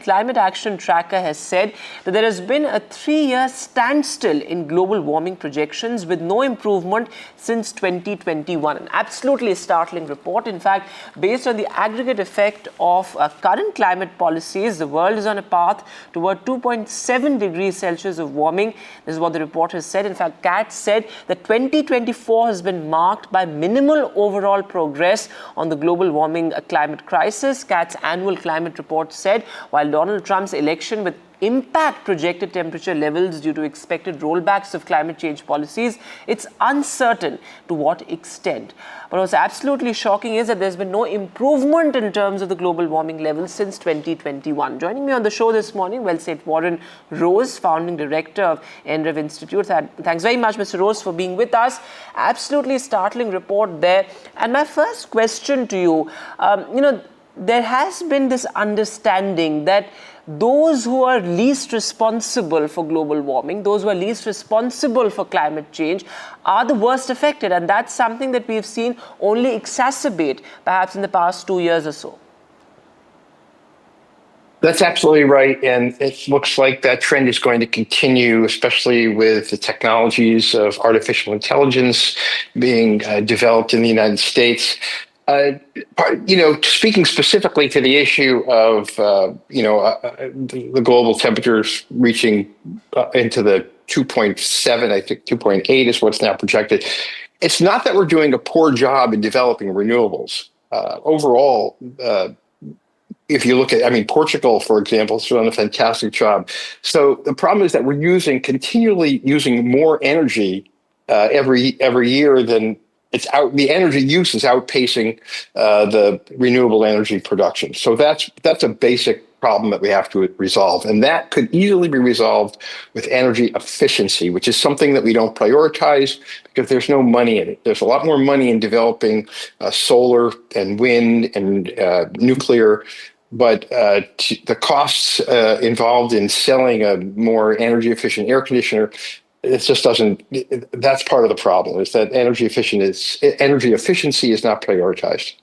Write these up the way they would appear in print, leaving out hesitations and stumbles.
climate action tracker has said that there has been a 3-year standstill in global warming projections with no improvement since 2021. An absolutely startling report. In fact, based on the aggregate effect of current climate policies, the world is on a path toward 2.7 degrees Celsius of warming. This is what the report has said. In fact, CAT said that 2024 has been marked by minimal overall progress on the global warming climate crisis. CAT's annual climate report said while Donald Trump's election with impact projected temperature levels due to expected rollbacks of climate change policies, it's uncertain to what extent. But what's absolutely shocking is that there's been no improvement in terms of the global warming levels since 2021. Joining me on the show this morning, Seth Warren Rose, founding director of ENEREF Institute. Thanks very much, Mr. Rose, for being with us. Absolutely startling report there. And my first question to you, there has been this understanding that those who are least responsible for global warming, those who are least responsible for climate change, are the worst affected. And that's something that we've seen only exacerbate perhaps in the past 2 years or so. That's absolutely right. And it looks like that trend is going to continue, especially with the technologies of artificial intelligence being developed in the United States. Speaking specifically to the issue of, the global temperatures reaching into the 2.7, I think 2.8 is what's now projected. It's not that we're doing a poor job in developing renewables. Overall, if you look at, Portugal, for example, has done a fantastic job. So the problem is that we're continually using more energy every year than the energy use is outpacing the renewable energy production. So that's a basic problem that we have to resolve. And that could easily be resolved with energy efficiency, which is something that we don't prioritize because there's no money in it. There's a lot more money in developing solar and wind and nuclear. But the costs involved in selling a more energy efficient air conditioner, it just doesn't. That's part of the problem, is that energy efficiency is not prioritized.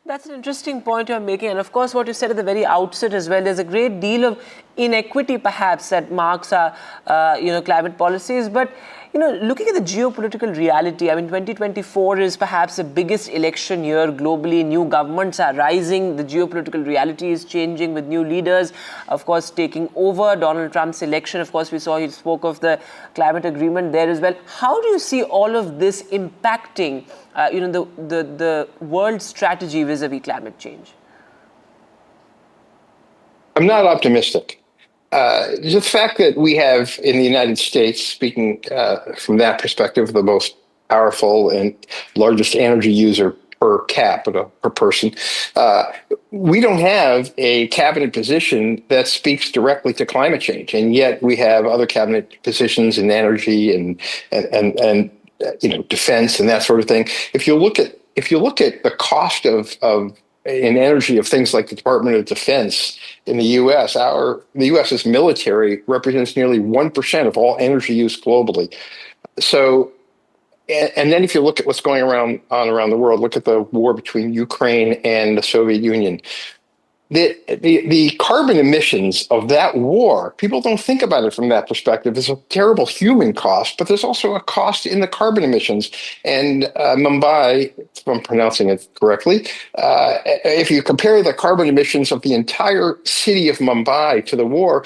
That's an interesting point you're making. And of course, what you said at the very outset as well, there's a great deal of inequity perhaps that marks our climate policies. But looking at the geopolitical reality, 2024 is perhaps the biggest election year globally. New governments are rising. The geopolitical reality is changing with new leaders, of course, taking over. Donald Trump's election, of course, we saw he spoke of the climate agreement there as well. How do you see all of this impacting, the world strategy vis-a-vis climate change? I'm not optimistic. The fact that we have in the United States, speaking from that perspective, the most powerful and largest energy user per capita, per person, we don't have a cabinet position that speaks directly to climate change, and yet we have other cabinet positions in energy and defense and that sort of thing. If you look at the cost in energy of things like the Department of Defense in the U.S., the U.S.'s military represents nearly 1% of all energy use globally. So, and then if you look at what's going on around the world, look at the war between Ukraine and the Soviet Union. The carbon emissions of that war, people don't think about it from that perspective. It's a terrible human cost, but there's also a cost in the carbon emissions. And Mumbai, if I'm pronouncing it correctly, if you compare the carbon emissions of the entire city of Mumbai to the war,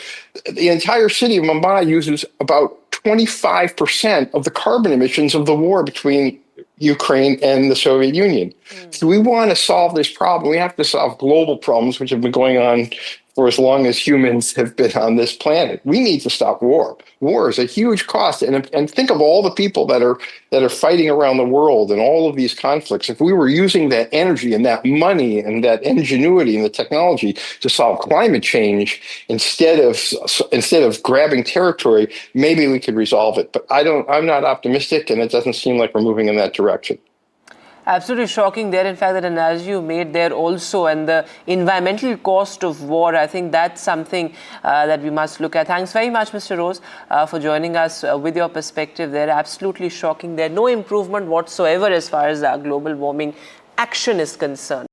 the entire city of Mumbai uses about 25% of the carbon emissions of the war between Ukraine and the Soviet Union. So we want to solve this problem. We have to solve global problems, which have been going on for as long as humans have been on this planet. We need to stop war. War is a huge cost. And think of all the people that are fighting around the world and all of these conflicts. If we were using that energy and that money and that ingenuity and the technology to solve climate change instead of grabbing territory, maybe we could resolve it. But I'm not optimistic, and it doesn't seem like we're moving in that direction. Absolutely shocking there, in fact, that analogy you made there also, and the environmental cost of war. I think that's something that we must look at. Thanks very much, Mr. Rose, for joining us with your perspective there. Absolutely shocking there. No improvement whatsoever as far as global warming action is concerned.